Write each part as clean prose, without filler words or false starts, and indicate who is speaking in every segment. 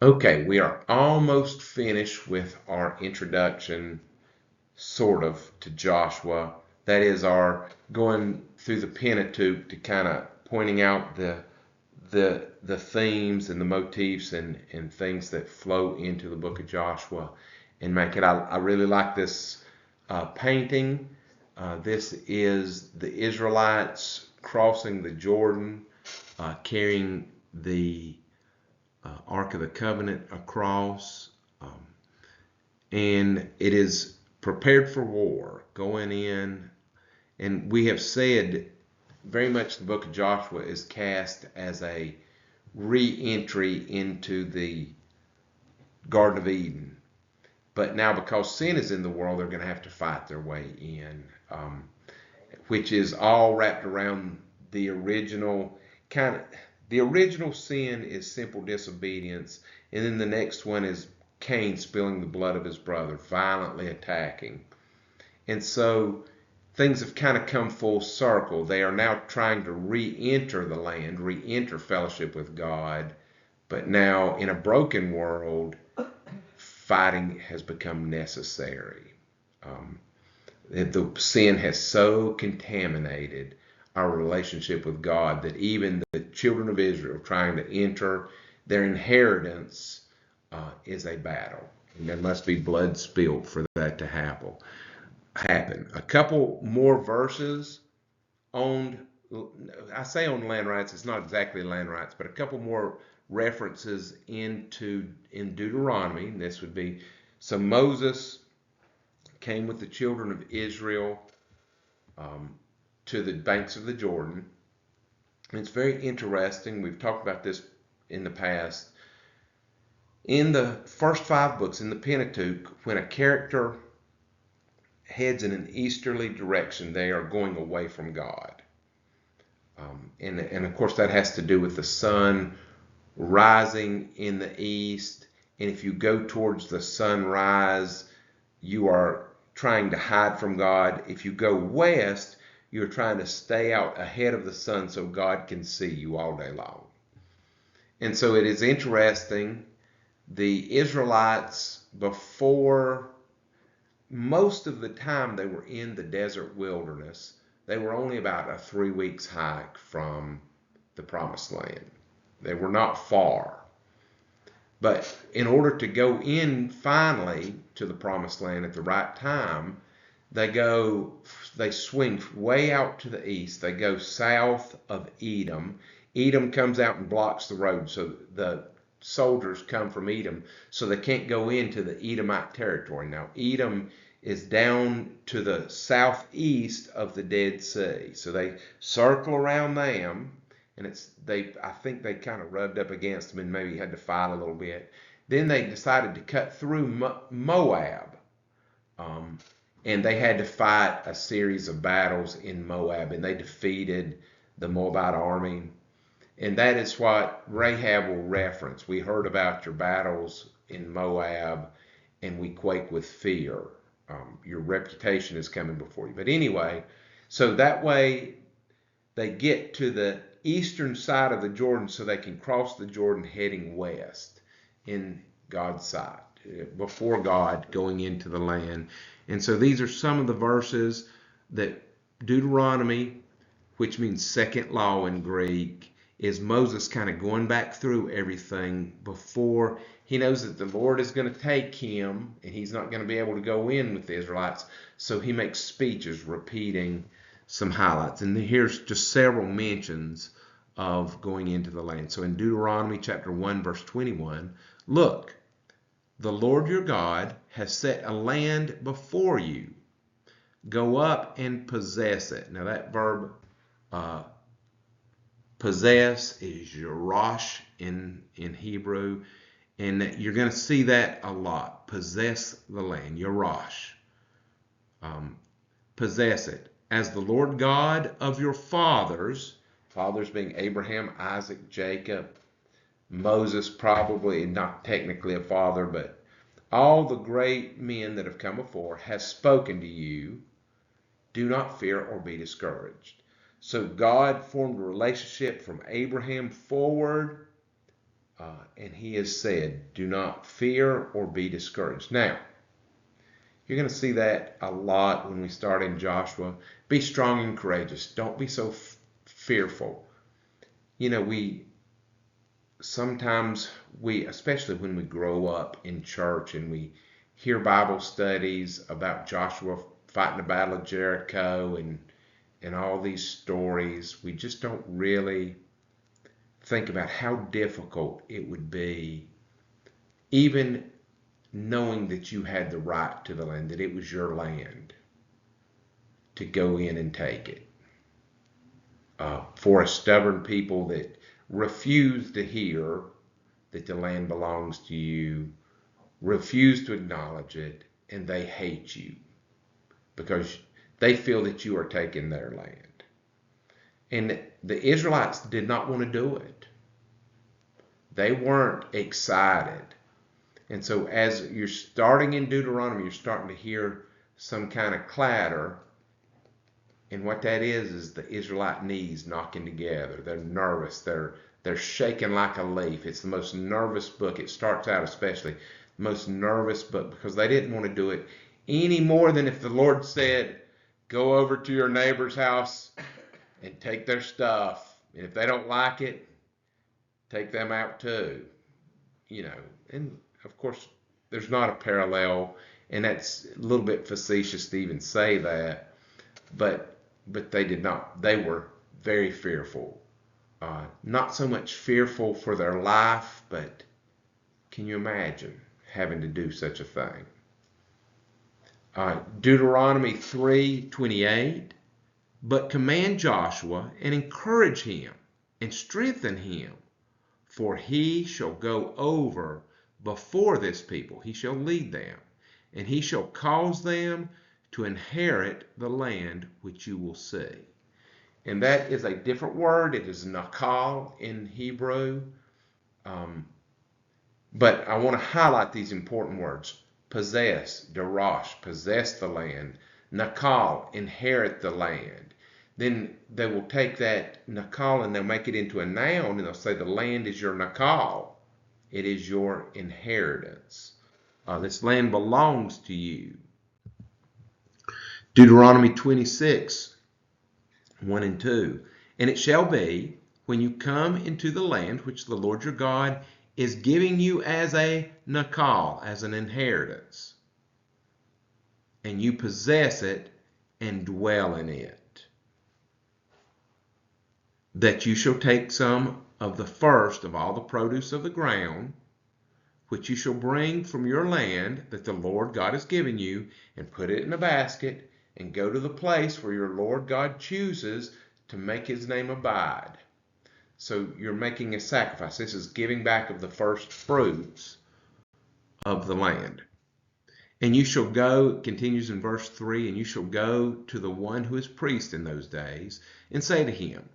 Speaker 1: Okay, we are almost finished with our introduction, sort of, to Joshua. That is our going through the Pentateuch to kind of pointing out the themes and the motifs and things that flow into the book of Joshua and make it. I really like this painting. This is the Israelites crossing the Jordan, carrying the Ark of the Covenant across, and it is prepared for war, going in. And we have said very much the book of Joshua is cast as a re-entry into the Garden of Eden. But now, because sin is in the world, they're going to have to fight their way in, which is all wrapped around the original kind of. The original sin is simple disobedience, and then the next one is Cain spilling the blood of his brother, violently attacking. And so things have kind of come full circle. They are now trying to re-enter the land, re-enter fellowship with God, but now in a broken world, fighting has become necessary. Um, the sin has so contaminated our relationship with God that even the children of Israel trying to enter their inheritance is a battle. And there must be blood spilled for that to happen. A couple more verses on, I say on land rights, it's not exactly land rights, but a couple more references in Deuteronomy. This would be, so Moses came with the children of Israel um, to the banks of the Jordan. And it's very interesting. We've talked about this in the past. In the first 5 books in the Pentateuch, when a character heads in an easterly direction, they are going away from God. And of course, that has to do with the sun rising in the east. And if you go towards the sunrise, you are trying to hide from God. If you go west, you're trying to stay out ahead of the sun so God can see you all day long. And so it is interesting. The Israelites, before most of the time they were in the desert wilderness, they were only about a 3 weeks hike from the promised land. They were not far. But in order to go in finally to the promised land at the right time, they swing way out to the east. They go south of Edom. Edom comes out and blocks the road, so the soldiers come from Edom, so they can't go into the Edomite territory. Now, Edom is down to the southeast of the Dead Sea, so they circle around them, and I think they kind of rubbed up against them and maybe had to fight a little bit. Then they decided to cut through Moab, um, and they had to fight a series of battles in Moab, and they defeated the Moabite army. And that is what Rahab will reference. We heard about your battles in Moab, and we quake with fear. Your reputation is coming before you. But anyway, so that way they get to the eastern side of the Jordan so they can cross the Jordan heading west in God's sight, before God going into the land. And so these are some of the verses that Deuteronomy, which means second law in Greek, is Moses kind of going back through everything before he knows that the Lord is going to take him and he's not going to be able to go in with the Israelites. So he makes speeches repeating some highlights. And here's just several mentions of going into the land. So in Deuteronomy chapter 1, verse 21, look, the Lord your God has set a land before you. Go up and possess it. Now that verb uh, possess is yarash in Hebrew, and you're going to see that a lot. Possess the land, yarash. Um, possess it. As the Lord God of your fathers being Abraham, Isaac, Jacob, Moses, probably not technically a father, but all the great men that have come before, has spoken to you. Do not fear or be discouraged. So God formed a relationship from Abraham forward And he has said, do not fear or be discouraged. Now, you're going to see that a lot when we start in Joshua. Be strong and courageous. Don't be so fearful. You know, sometimes especially when we grow up in church and we hear Bible studies about Joshua fighting the Battle of Jericho and all these stories, we just don't really think about how difficult it would be, even knowing that you had the right to the land, that it was your land, to go in and take it. For a stubborn people that refuse to hear that the land belongs to you, refuse to acknowledge it, and they hate you because they feel that you are taking their land. And the Israelites did not want to do it. They weren't excited. And so as you're starting in Deuteronomy, you're starting to hear some kind of clatter. And what that is the Israelite knees knocking together. They're nervous. They're shaking like a leaf. It's the most nervous book. It starts out especially the most nervous book because they didn't want to do it any more than if the Lord said, go over to your neighbor's house and take their stuff. And if they don't like it, take them out too. You know, and of course, there's not a parallel, and that's a little bit facetious to even say that, but they did not. They were very fearful. Not so much fearful for their life, but can you imagine having to do such a thing? Deuteronomy 3:28, but command Joshua and encourage him and strengthen him, for he shall go over before this people. He shall lead them, and he shall cause them to inherit the land which you will see. And that is a different word. It is nakal in Hebrew. But I want to highlight these important words. Possess, darash, possess the land. Nakal, inherit the land. Then they will take that nakal and they'll make it into a noun and they'll say the land is your nakal. It is your inheritance. This land belongs to you. Deuteronomy 26:1 and 2. And it shall be, when you come into the land which the Lord your God is giving you as a nakal, as an inheritance, and you possess it and dwell in it, that you shall take some of the first of all the produce of the ground, which you shall bring from your land that the Lord God has given you, and put it in a basket, and go to the place where your Lord God chooses to make his name abide. So you're making a sacrifice. This is giving back of the first fruits of the land. And you shall go, continues in verse 3, and you shall go to the one who is priest in those days, and say to him,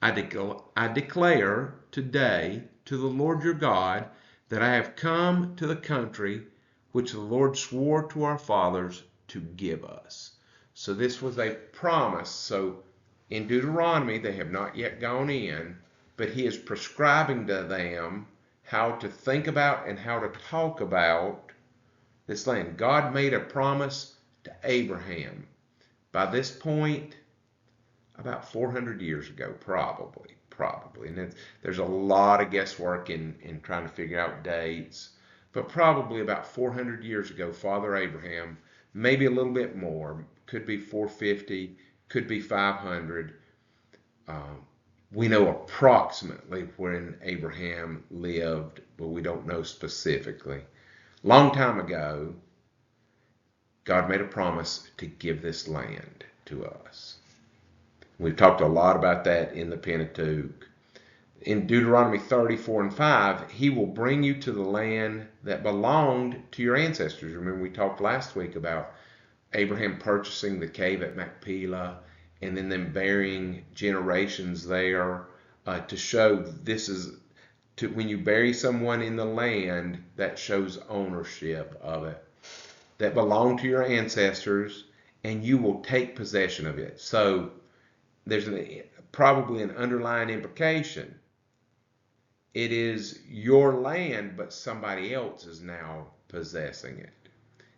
Speaker 1: I declare today to the Lord your God that I have come to the country which the Lord swore to our fathers to give us. So this was a promise. So in Deuteronomy, they have not yet gone in, but he is prescribing to them how to think about and how to talk about this land. God made a promise to Abraham. By this point, about 400 years ago, probably. And there's a lot of guesswork in trying to figure out dates, but probably about 400 years ago, Father Abraham, maybe a little bit more, could be 450, could be 500. We know approximately when Abraham lived, but we don't know specifically. Long time ago, God made a promise to give this land to us. We've talked a lot about that in the Pentateuch. In Deuteronomy 34:5, he will bring you to the land that belonged to your ancestors. Remember, we talked last week about Abraham purchasing the cave at Machpelah and then them burying generations there to show this is, when you bury someone in the land, that shows ownership of it, that belonged to your ancestors, and you will take possession of it. So there's probably an underlying implication it is your land, but somebody else is now possessing it.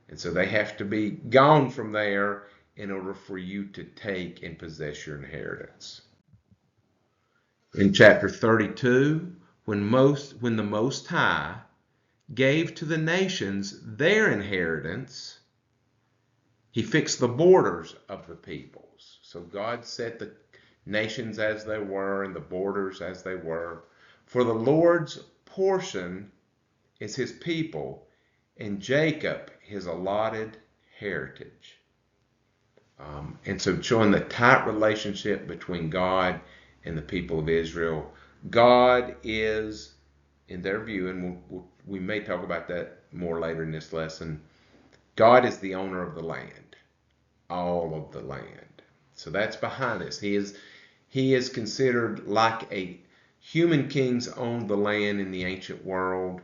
Speaker 1: And so they have to be gone from there in order for you to take and possess your inheritance. In chapter 32, when the Most High gave to the nations their inheritance, he fixed the borders of the peoples. So God set the nations as they were and the borders as they were. For the Lord's portion is his people, and Jacob his allotted heritage. And so showing the tight relationship between God and the people of Israel. God is, in their view, and we may talk about that more later in this lesson, God is the owner of the land, all of the land. So that's behind us. He is considered like a human kings owned the land in the ancient world,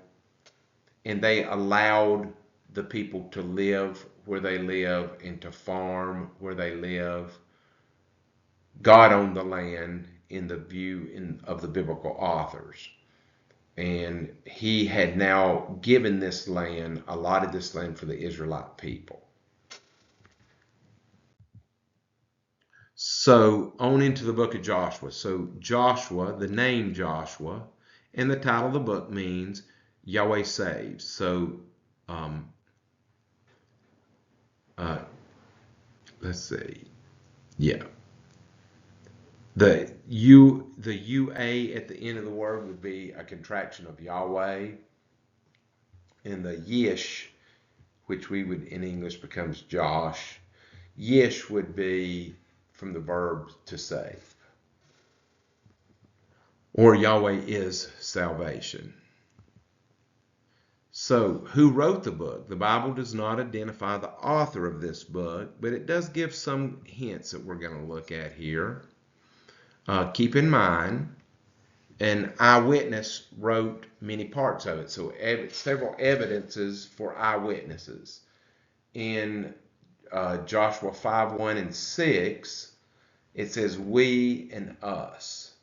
Speaker 1: and they allowed the people to live where they live and to farm where they live. God owned the land in the view of the biblical authors. And he had now given this land, allotted this land for the Israelite people. So on into the book of Joshua. So Joshua, the name Joshua, and the title of the book means Yahweh saves. So let's see. Yeah. The UA at the end of the word would be a contraction of Yahweh. And the Yish, which we would in English becomes Josh. Yish would be from the verb to save. Or Yahweh is salvation. So, who wrote the book? The Bible does not identify the author of this book, but it does give some hints that we're going to look at here. Keep in mind, an eyewitness wrote many parts of it. So, several evidences for eyewitnesses. In Joshua 5, 1 and 6, it says we and us.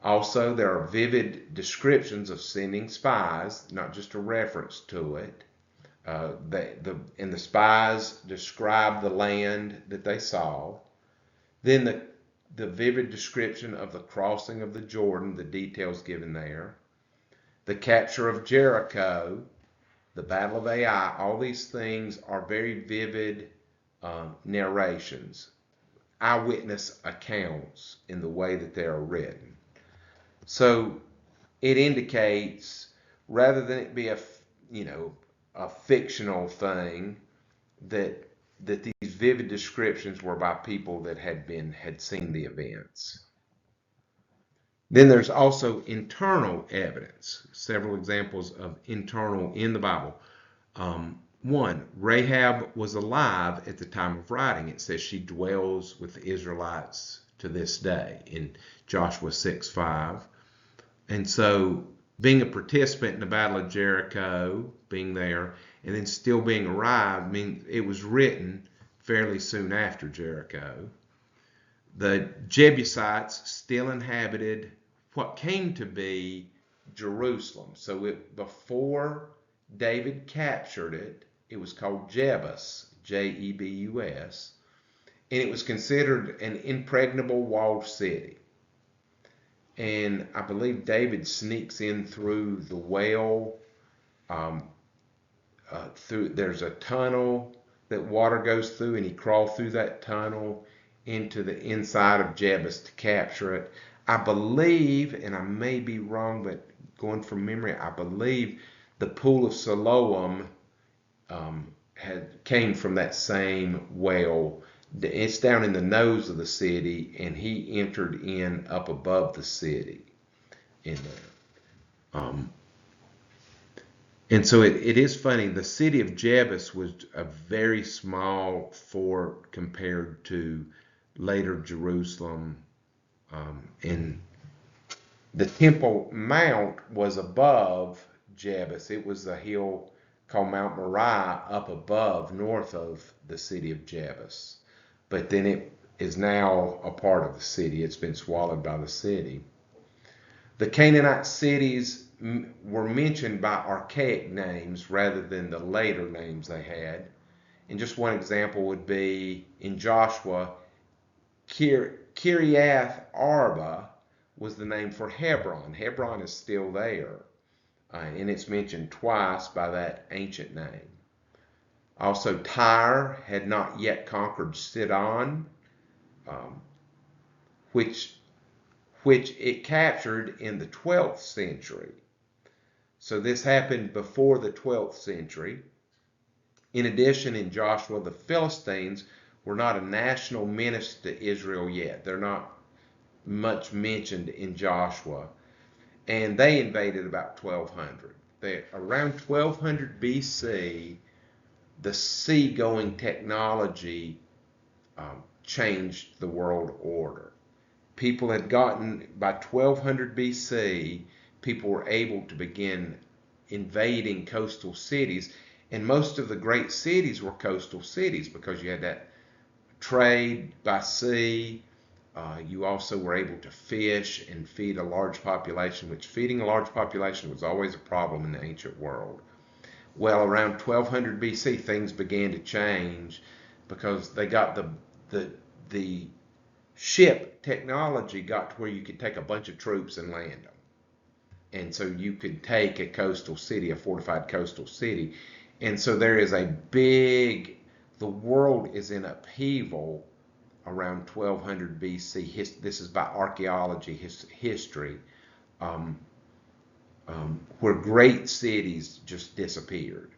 Speaker 1: Also, there are vivid descriptions of sending spies, not just a reference to it. And the spies describe the land that they saw. Then the vivid description of the crossing of the Jordan, the details given there. The capture of Jericho, the Battle of Ai, all these things are very vivid narrations, eyewitness accounts in the way that they are written. So it indicates, rather than it be a fictional thing, that these vivid descriptions were by people that had seen the events. Then there's also internal evidence, several examples of internal in the Bible. One, Rahab was alive at the time of writing. It says she dwells with the Israelites to this day in Joshua 6:5. And so being a participant in the Battle of Jericho, being there, and then still being alive, it was written fairly soon after Jericho. The Jebusites still inhabited what came to be Jerusalem. So before David captured it, it was called Jebus, Jebus, and it was considered an impregnable walled city. And I believe David sneaks in through the well. There's a tunnel that water goes through, and he crawled through that tunnel into the inside of Jebus to capture it. I believe, and I may be wrong, but going from memory, I believe the pool of Siloam came from that same well. It's down in the nose of the city, and he entered in up above the city in there. And so it is funny. The city of Jebus was a very small fort compared to later Jerusalem. And the Temple Mount was above Jebus. It was a hill called Mount Moriah up above, north of the city of Jebus. But then it is now a part of the city. It's been swallowed by the city. The Canaanite cities were mentioned by archaic names rather than the later names they had. And just one example would be in Joshua, Kiriath Arba was the name for Hebron. Hebron is still there, and it's mentioned twice by that ancient name. Also, Tyre had not yet conquered Sidon, which it captured in the 12th century. So this happened before the 12th century. In addition, in Joshua, the Philistines were not a national menace to Israel yet. They're not much mentioned in Joshua. And they invaded about 1200. Around 1200 BC, the seagoing technology changed the world order. People had gotten, by 1200 BC, people were able to begin invading coastal cities, and most of the great cities were coastal cities because you had that trade by sea. You also were able to fish and feed a large population, which feeding a large population was always a problem in the ancient world. Well, around 1200 BC, things began to change because they got the ship technology got to where you could take a bunch of troops and land them. And so you could take a coastal city, a fortified coastal city. And so there is the world is in upheaval around 1200 BC. This is by archaeology history, where great cities just disappeared.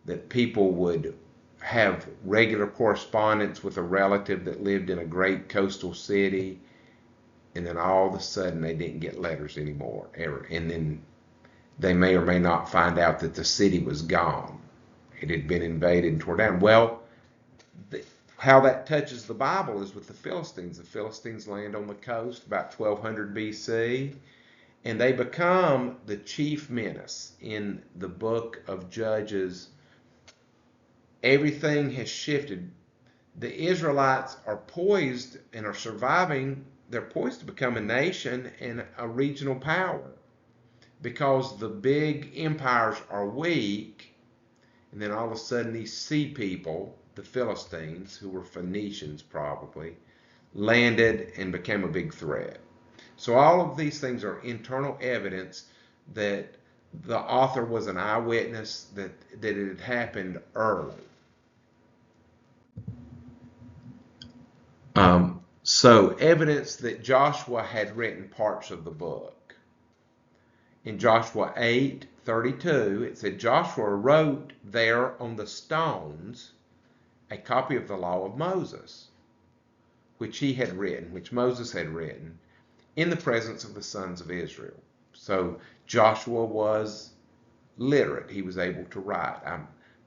Speaker 1: That people would have regular correspondence with a relative that lived in a great coastal city, and then all of a sudden they didn't get letters anymore, ever. And then they may or may not find out that the city was gone. It had been invaded and torn down. Well, how that touches the Bible is with the Philistines. The Philistines land on the coast about 1200 BC, and they become the chief menace in the book of Judges. Everything has shifted. The Israelites are poised and are surviving. They're poised to become a nation and a regional power because the big empires are weak, and then all of a sudden these sea people, the Philistines, who were Phoenicians probably, landed and became a big threat. So all of these things are internal evidence that the author was an eyewitness, that it had happened early. So evidence that Joshua had written parts of the book. In Joshua 8:32, it said Joshua wrote there on the stones a copy of the law of Moses, which Moses had written, in the presence of the sons of Israel. So Joshua was literate. He was able to write.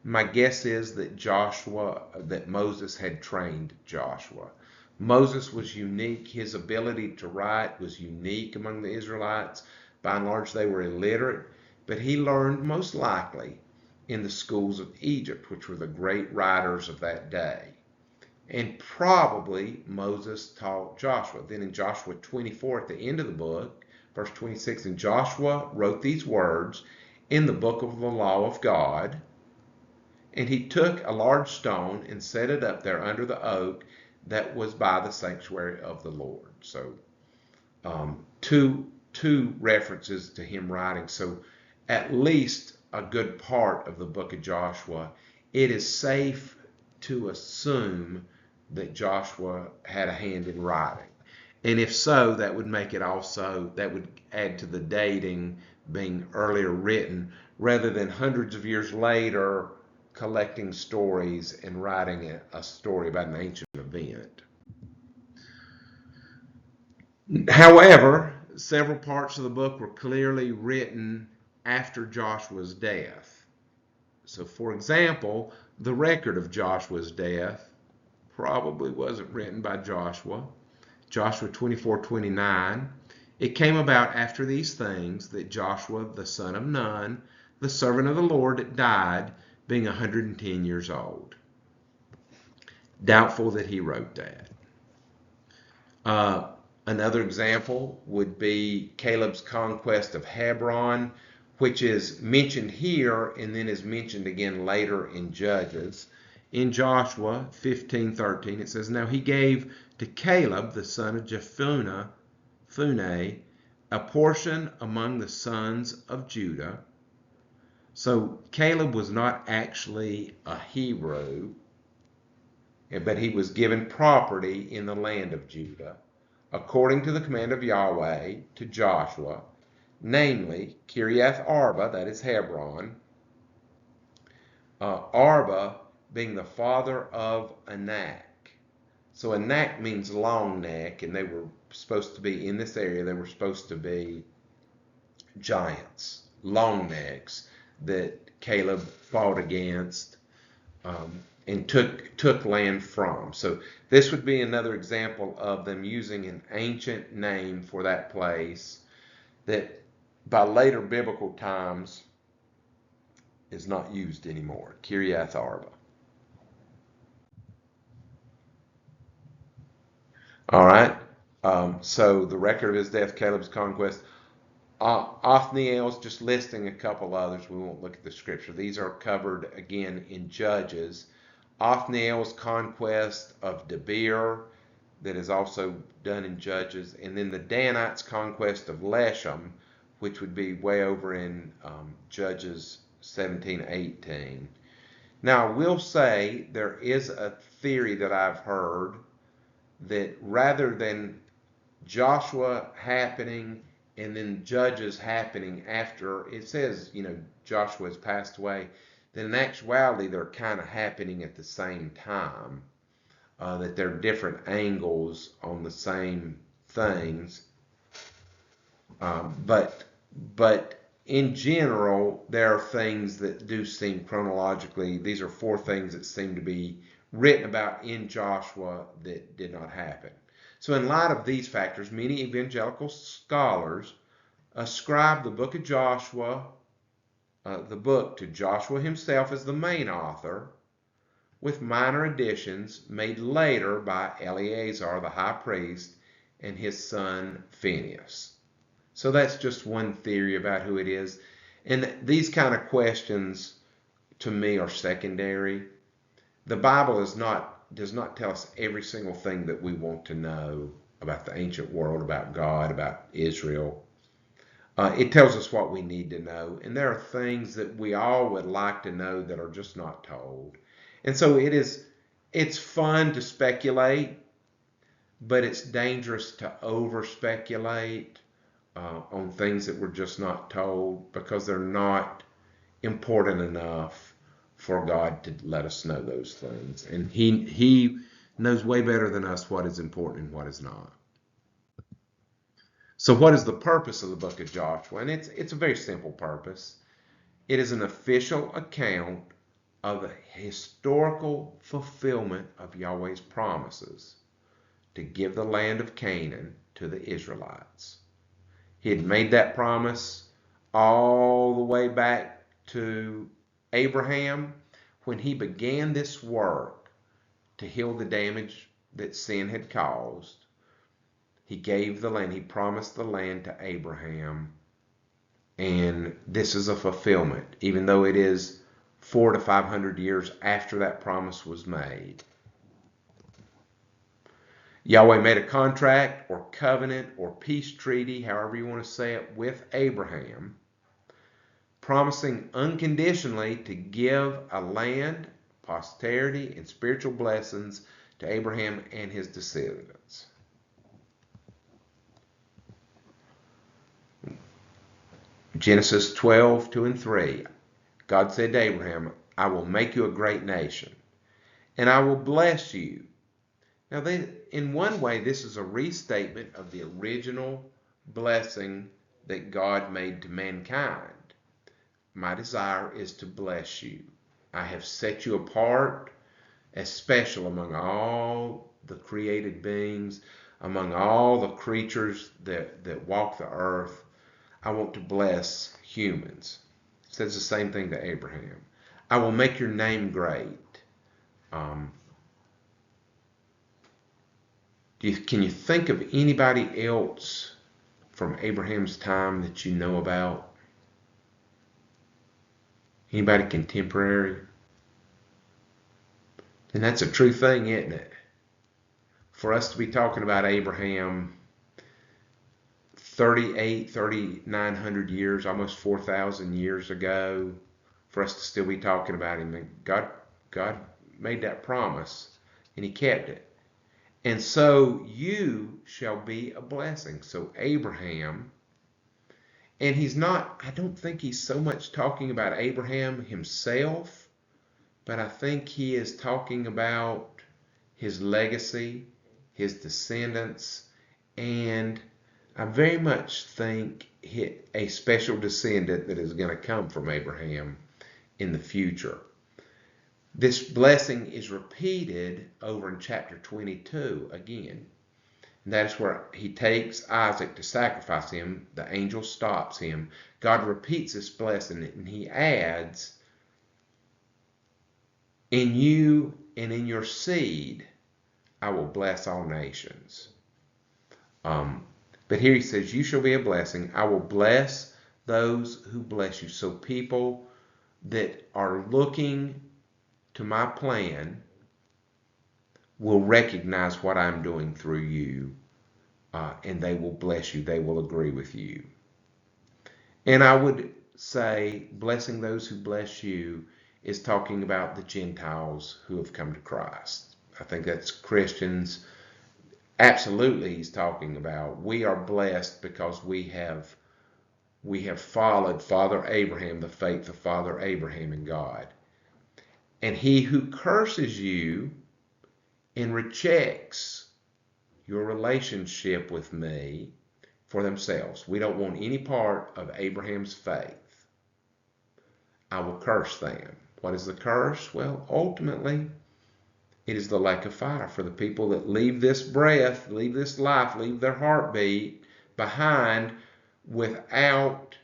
Speaker 1: My guess is that Moses had trained Joshua. Moses was unique. His ability to write was unique among the Israelites. By and large, they were illiterate, but he learned most likely in the schools of Egypt, which were the great writers of that day. And probably Moses taught Joshua. Then in Joshua 24, at the end of the book, verse 26, and Joshua wrote these words in the book of the law of God, and he took a large stone and set it up there under the oak that was by the sanctuary of the Lord. So two references to him writing. So at least a good part of the book of Joshua, it is safe to assume that Joshua had a hand in writing. And if so, that would add to the dating being earlier written rather than hundreds of years later collecting stories and writing a story about an ancient event. However, several parts of the book were clearly written after Joshua's death. So, for example, the record of Joshua's death probably wasn't written by Joshua. Joshua 24:29. It came about after these things that Joshua, the son of Nun, the servant of the Lord, died, being 110 years old. Doubtful that he wrote that. Another example would be Caleb's conquest of Hebron, which is mentioned here and then is mentioned again later in Judges. In Joshua 15:13, it says, "Now he gave to Caleb, the son of Jephunneh, a portion among the sons of Judah." So Caleb was not actually a Hebrew, but he was given property in the land of Judah, according to the command of Yahweh to Joshua, namely Kiriath Arba, that is Hebron, Arba being the father of Anak. So Anak means long neck, and they were supposed to be, in this area, they were supposed to be giants, long necks, that Caleb fought against and took land from. So this would be another example of them using an ancient name for that place that by later biblical times is not used anymore, Kiriath Arba. All right, so the record of his death, Caleb's conquest. Othniel's just listing a couple others. We won't look at the scripture. These are covered again in Judges. Othniel's conquest of Debir, that is also done in Judges, and then the Danites' conquest of Leshem, which would be way over in Judges 17:18. Now, I will say there is a theory that I've heard that rather than Joshua happening and then Judges happening after, it says, Joshua has passed away, then in actuality they're kind of happening at the same time, that they're different angles on the same things. But in general, there are things that do seem chronologically, these are four things that seem to be written about in Joshua that did not happen. So in light of these factors, many evangelical scholars ascribe the book of Joshua, the book, to Joshua himself as the main author, with minor additions made later by Eleazar, the high priest, and his son Phinehas. So that's just one theory about who it is. And these kind of questions, to me, are secondary. The Bible does not tell us every single thing that we want to know about the ancient world, about God, about Israel. It tells us what we need to know. And there are things that we all would like to know that are just not told. And so it's fun to speculate, but it's dangerous to over speculate on things that we're just not told, because they're not important enough for God to let us know those things. And he knows way better than us what is important and what is not. So what is the purpose of the book of Joshua? And it's a very simple purpose. It is an official account of the historical fulfillment of Yahweh's promises to give the land of Canaan to the Israelites. He had made that promise all the way back to Abraham when he began this work to heal the damage that sin had caused. He gave the land, he promised the land to Abraham, and this is a fulfillment, even though it is 400 to 500 years after that promise was made. Yahweh made a contract or covenant or peace treaty, however you want to say it, with Abraham, promising unconditionally to give a land, posterity, and spiritual blessings to Abraham and his descendants. Genesis 12:2-3. God said to Abraham, "I will make you a great nation, and I will bless you." Now, in one way, this is a restatement of the original blessing that God made to mankind. My desire is to bless you. I have set you apart as special among all the created beings, among all the creatures that walk the earth. I want to bless humans. It says the same thing to Abraham. I will make your name great. Can you think of anybody else from Abraham's time that you know about? Anybody contemporary? And that's a true thing, isn't it? For us to be talking about Abraham 3,900 years, almost 4,000 years ago, for us to still be talking about him. And God made that promise, and he kept it. And so you shall be a blessing. So Abraham, and I don't think he's so much talking about Abraham himself, but I think he is talking about his legacy, his descendants, and I very much think a special descendant that is going to come from Abraham in the future. This blessing is repeated over in chapter 22 again. And that is where he takes Isaac to sacrifice him. The angel stops him. God repeats this blessing and he adds, in you and in your seed, I will bless all nations. But here he says, you shall be a blessing. I will bless those who bless you. So people that are looking to my plan will recognize what I'm doing through you, and they will bless you. They will agree with you. And I would say blessing those who bless you is talking about the Gentiles who have come to Christ. I think that's Christians. Absolutely, he's talking about we are blessed because we have followed Father Abraham, the faith of Father Abraham in God. And he who curses you and rejects your relationship with me for themselves. We don't want any part of Abraham's faith. I will curse them. What is the curse? Well, ultimately, it is the lake of fire for the people that leave this breath, leave this life, leave their heartbeat behind without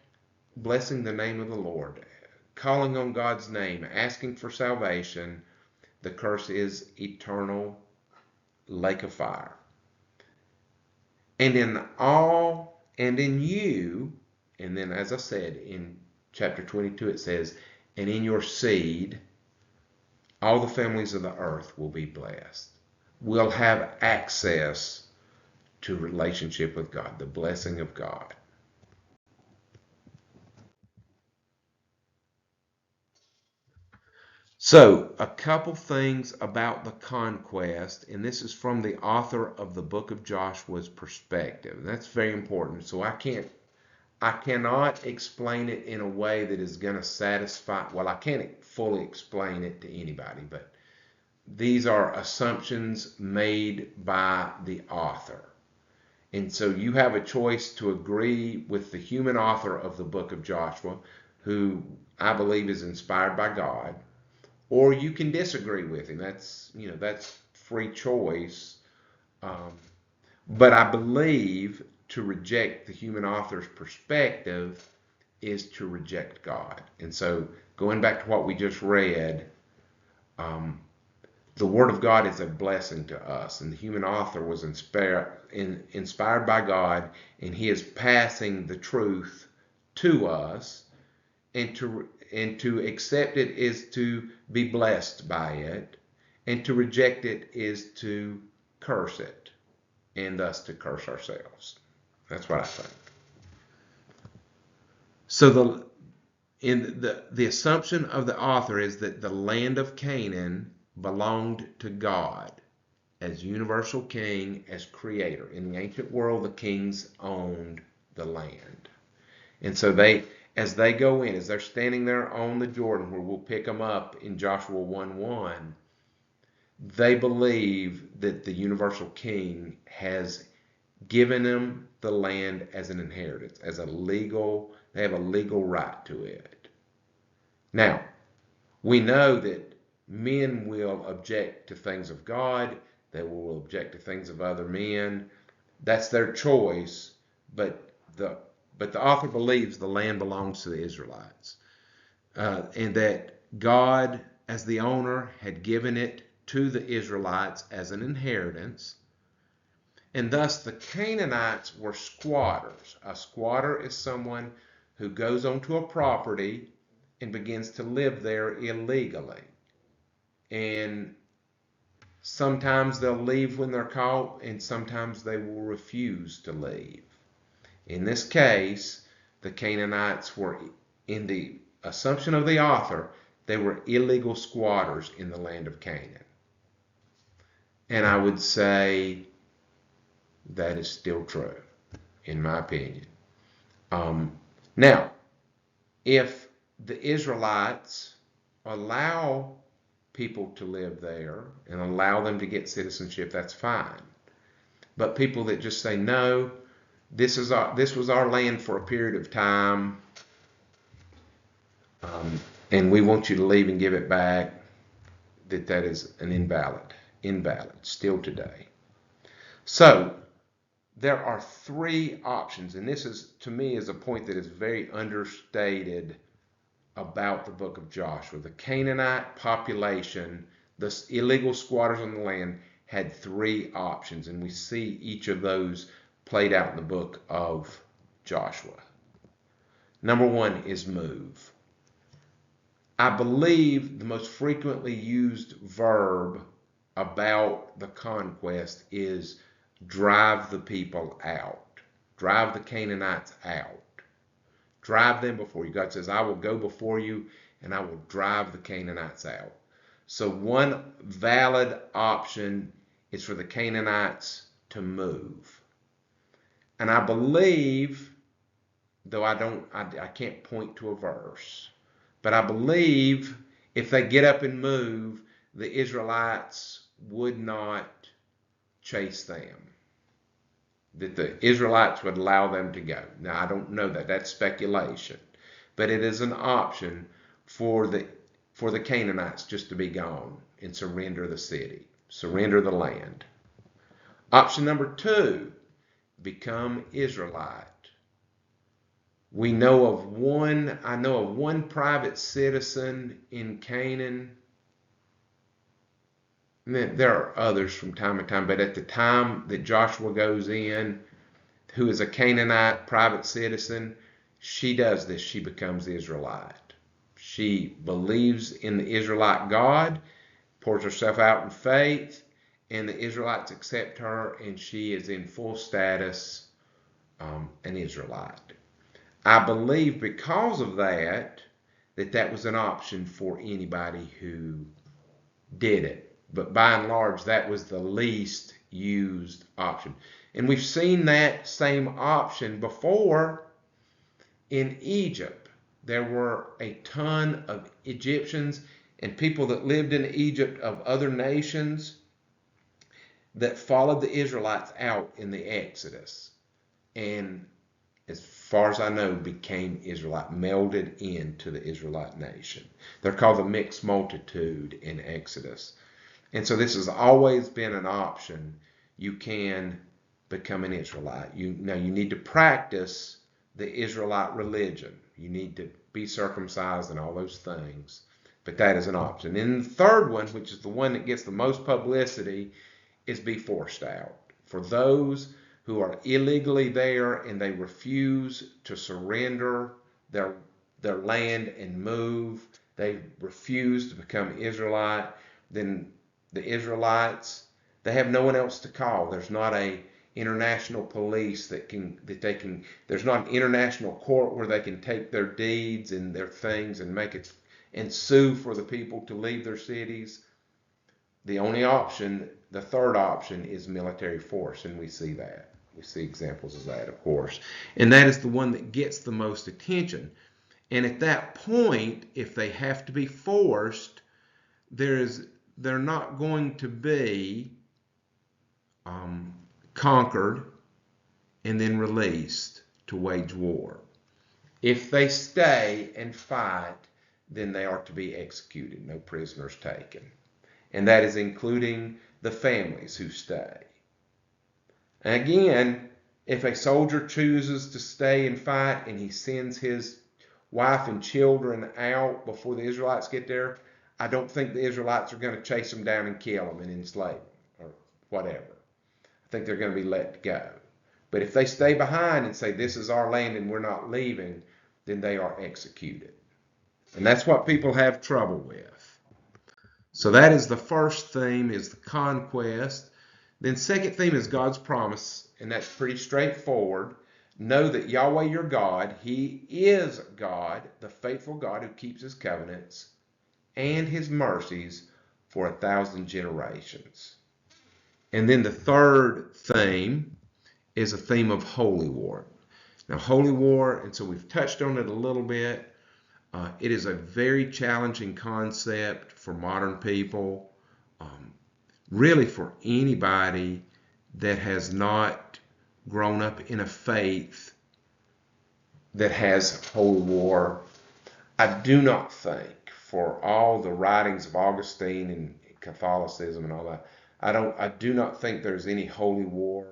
Speaker 1: blessing the name of the Lord, calling on God's name, asking for salvation. The curse is eternal lake of fire. And in you, and then as I said in chapter 22 it says, and in your seed, all the families of the earth will be blessed. We'll have access to relationship with God, the blessing of God. So, a couple things about the conquest, and this is from the author of the book of Joshua's perspective. That's very important. So I cannot explain it in a way that is going to satisfy, well, I can't fully explain it to anybody, but these are assumptions made by the author. And so you have a choice to agree with the human author of the book of Joshua, who I believe is inspired by God, or you can disagree with him. That's free choice. But I believe to reject the human author's perspective is to reject God. And so going back to what we just read, the Word of God is a blessing to us, and the human author was inspired by God, and he is passing the truth to us, and to accept it is to be blessed by it, and to reject it is to curse it, and thus to curse ourselves. That's what I think. So the assumption of the author is that the land of Canaan belonged to God as universal king, as creator. In the ancient world, the kings owned the land. And so as they go in, as they're standing there on the Jordan, where we'll pick them up in Joshua 1:1, they believe that the universal king has given them the land as an inheritance, they have a legal right to it. Now, we know that men will object to things of God, they will object to things of other men. That's their choice, but the author believes the land belongs to the Israelites, and that God, as the owner, had given it to the Israelites as an inheritance. And thus the Canaanites were squatters. A squatter is someone who goes onto a property and begins to live there illegally. And sometimes they'll leave when they're caught, and sometimes they will refuse to leave. In this case, the Canaanites were, in the assumption of the author, they were illegal squatters in the land of Canaan. And I would say that is still true, in my opinion. Now, if the Israelites allow people to live there and allow them to get citizenship, that's fine. But people that just say, no, this was our land for a period of time, and we want you to leave and give it back, that is an invalid still today. So there are three options, and this is, to me, is a point that is very understated about the book of Joshua. The Canaanite population, the illegal squatters on the land, had three options, and we see each of those played out in the book of Joshua. Number one is move. I believe the most frequently used verb about the conquest is drive the people out. Drive the Canaanites out. Drive them before you. God says, I will go before you and I will drive the Canaanites out. So one valid option is for the Canaanites to move. And I believe, though I can't point to a verse, but I believe if they get up and move, the Israelites would not chase them. That the Israelites would allow them to go. Now, I don't know that. That's speculation. But it is an option for the Canaanites just to be gone and surrender the city, surrender the land. Option number two, become Israelite. I know of one private citizen in Canaan. There are others from time to time, but at the time that Joshua goes in, who is a Canaanite private citizen, she does this. She becomes Israelite. She believes in the Israelite God, pours herself out in faith, and the Israelites accept her, and she is in full status an Israelite. I believe because of that was an option for anybody who did it. But by and large, that was the least used option. And we've seen that same option before in Egypt. There were a ton of Egyptians and people that lived in Egypt of other nations that followed the Israelites out in the Exodus. And as far as I know, became Israelite, melded into the Israelite nation. They're called the mixed multitude in Exodus. And so this has always been an option. You can become an Israelite. You need to practice the Israelite religion. You need to be circumcised and all those things. But that is an option. And the third one, which is the one that gets the most publicity, is be forced out. For those who are illegally there and they refuse to surrender their land and move, they refuse to become Israelite, then the Israelites, they have no one else to call. There's not a international police there's not an international court where they can take their deeds and their things and make it and sue for the people to leave their cities. The only option, the third option, is military force, and we see that. We see examples of that, of course. And that is the one that gets the most attention. And at that point, if they have to be forced, they're not going to be conquered and then released to wage war. If they stay and fight, then they are to be executed, no prisoners taken. And that is including the families who stay. And again, if a soldier chooses to stay and fight and he sends his wife and children out before the Israelites get there, I don't think the Israelites are going to chase them down and kill them and enslave them or whatever. I think they're going to be let go. But if they stay behind and say, this is our land and we're not leaving, then they are executed. And that's what people have trouble with. So that is the first theme, is the conquest. Then second theme is God's promise, and that's pretty straightforward. Know that Yahweh your God, He is God, the faithful God who keeps His covenants and His mercies for 1,000 generations. And then the third theme is a theme of holy war. Now, holy war, and so we've touched on it a little bit. It is a very challenging concept for modern people, really for anybody that has not grown up in a faith that has holy war. I do not think, for all the writings of Augustine and Catholicism and all that, I do not think there's any holy war,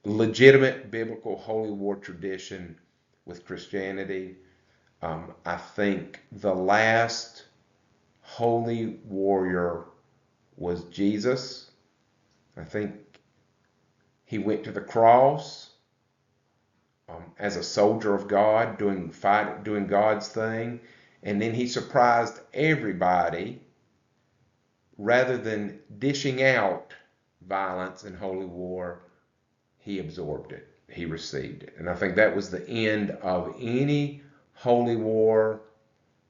Speaker 1: legitimate biblical holy war tradition with Christianity. I think the last holy warrior was Jesus. I think He went to the cross as a soldier of God, doing God's thing, and then He surprised everybody. Rather than dishing out violence and holy war, He absorbed it. He received it. And I think that was the end of any holy war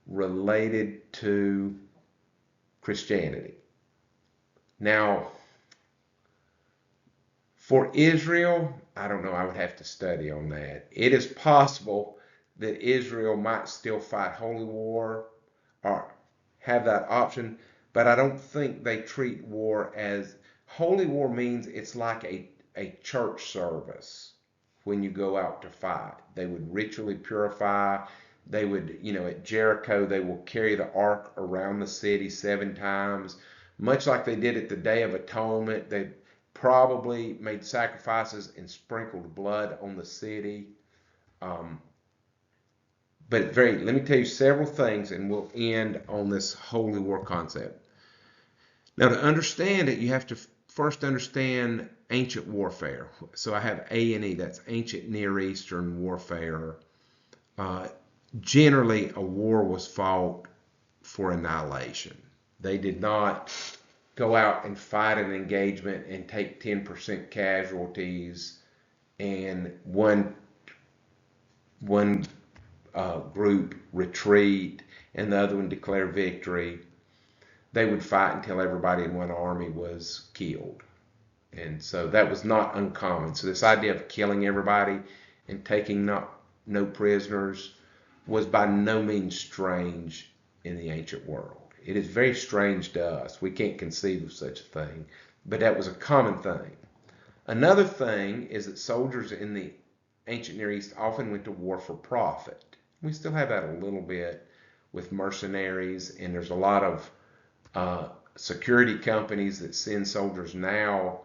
Speaker 1: related to Christianity. Now, for Israel, I don't know, I would have to study on that. It is possible that Israel might still fight holy war or have that option, but I don't think they treat war as holy war. Means it's like a church service when you go out to fight. They would ritually purify. They would, at Jericho, they will carry the ark around the city 7 times, much like they did at the Day of Atonement. They probably made sacrifices and sprinkled blood on the city. But let me tell you several things, and we'll end on this holy war concept. Now, to understand it, you have to first understand ancient warfare. So I have A&E, that's ancient Near Eastern warfare. Generally, a war was fought for annihilation. They did not go out and fight an engagement and take 10% casualties and one group retreat and the other one declare victory. They would fight until everybody in one army was killed. And so that was not uncommon. So this idea of killing everybody and taking no prisoners was by no means strange in the ancient world. It is very strange to us. We can't conceive of such a thing, but that was a common thing. Another thing is that soldiers in the ancient Near East often went to war for profit. We still have that a little bit with mercenaries, and there's a lot of security companies that send soldiers now.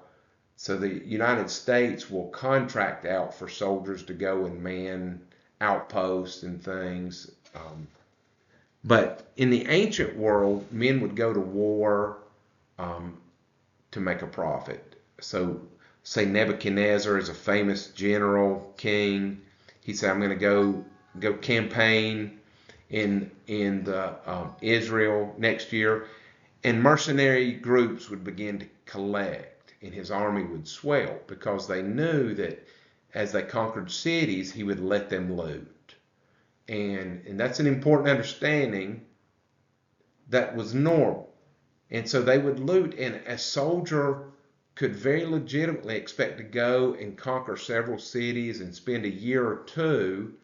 Speaker 1: So the United States will contract out for soldiers to go and man outposts and things. But in the ancient world, men would go to war to make a profit. So say Nebuchadnezzar is a famous general king. He said, I'm going to go campaign in Israel next year. And mercenary groups would begin to collect, and his army would swell because they knew that as they conquered cities, he would let them loot. And that's an important understanding. That was normal. And so they would loot, and a soldier could very legitimately expect to go and conquer several cities and spend a year or two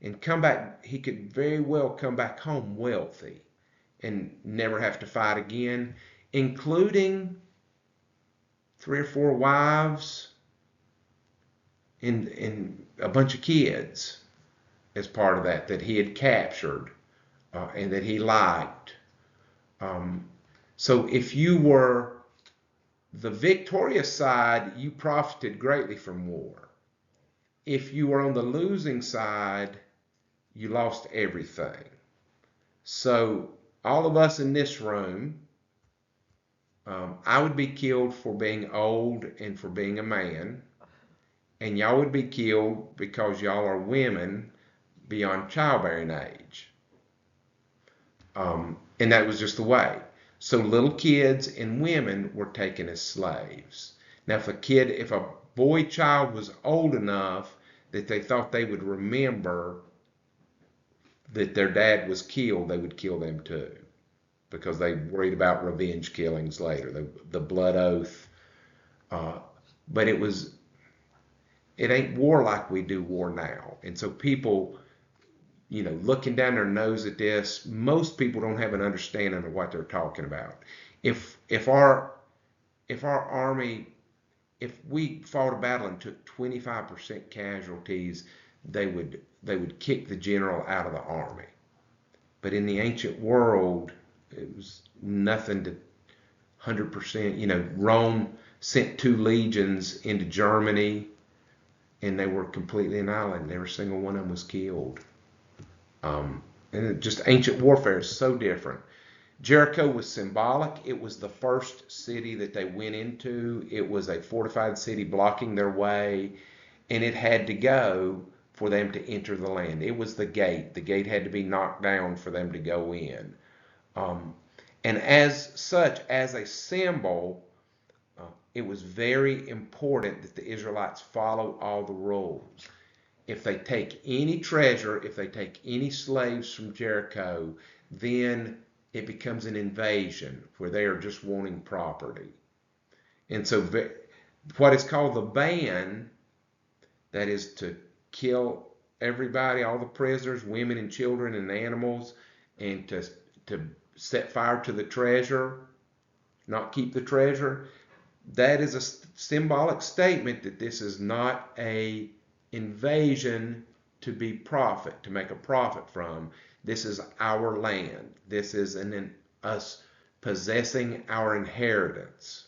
Speaker 1: and come back. He could very well come back home wealthy and never have to fight again, including 3 or 4 wives and a bunch of kids as part of that he had captured and that he liked. So if you were the victorious side, you profited greatly from war. If you were on the losing side, you lost everything. So all of us in this room I would be killed for being old and for being a man, and y'all would be killed because y'all are women beyond childbearing age. And that was just the way. So little kids and women were taken as slaves. Now, if a boy child was old enough that they thought they would remember that their dad was killed, they would kill them too, because they worried about revenge killings later, the blood oath. But it ain't war like we do war now. And so people, looking down their nose at this, most people don't have an understanding of what they're talking about. If our army, if we fought a battle and took 25% casualties, they would kick the general out of the army. But in the ancient world, it was nothing to 100%. Rome sent 2 legions into Germany, and they were completely annihilated. Every single one of them was killed. And just ancient warfare is so different. Jericho was symbolic. It was the first city that they went into. It was a fortified city blocking their way, and it had to go for them to enter the land. It was the gate. The gate had to be knocked down for them to go in. And as such, as a symbol, it was very important that the Israelites follow all the rules. If they take any treasure, if they take any slaves from Jericho, then it becomes an invasion where they are just wanting property. And so what is called the ban, that is to kill everybody, all the prisoners, women and children and animals, and to set fire to the treasure, not keep the treasure, that is a symbolic statement that this is not a invasion to make a profit from. This is our land. This is us possessing our inheritance.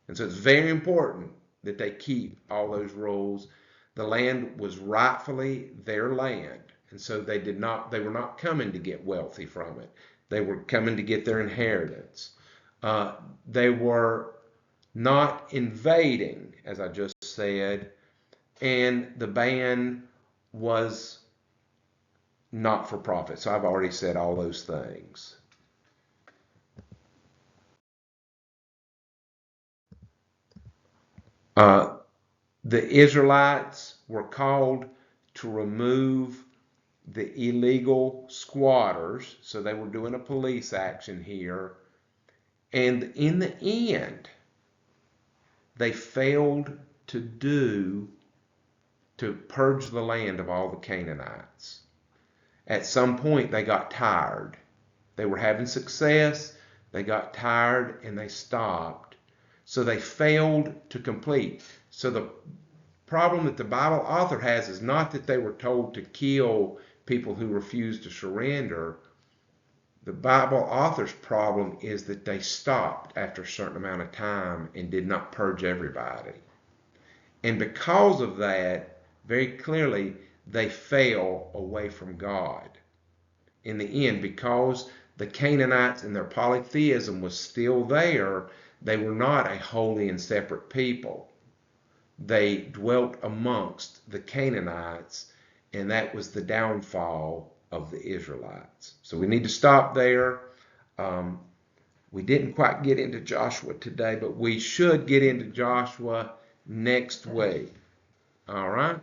Speaker 1: And so it's very important that they keep all those rules. The land was rightfully their land. And so they were not coming to get wealthy from it. They were coming to get their inheritance. They were not invading, as I just said, and the ban was not for profit. So I've already said all those things. The Israelites were called to remove the illegal squatters. So they were doing a police action here. And in the end, they failed to purge the land of all the Canaanites. At some point, they got tired. They were having success, they got tired, and they stopped. So they failed to complete. So the problem that the Bible author has is not that they were told to kill people who refused to surrender. The Bible author's problem is that they stopped after a certain amount of time and did not purge everybody. And because of that, very clearly, they fell away from God. In the end, because the Canaanites and their polytheism was still there, they were not a holy and separate people. They dwelt amongst the Canaanites, and that was the downfall of the Israelites. So we need to stop there. We didn't quite get into Joshua today, but we should get into Joshua next week. All right?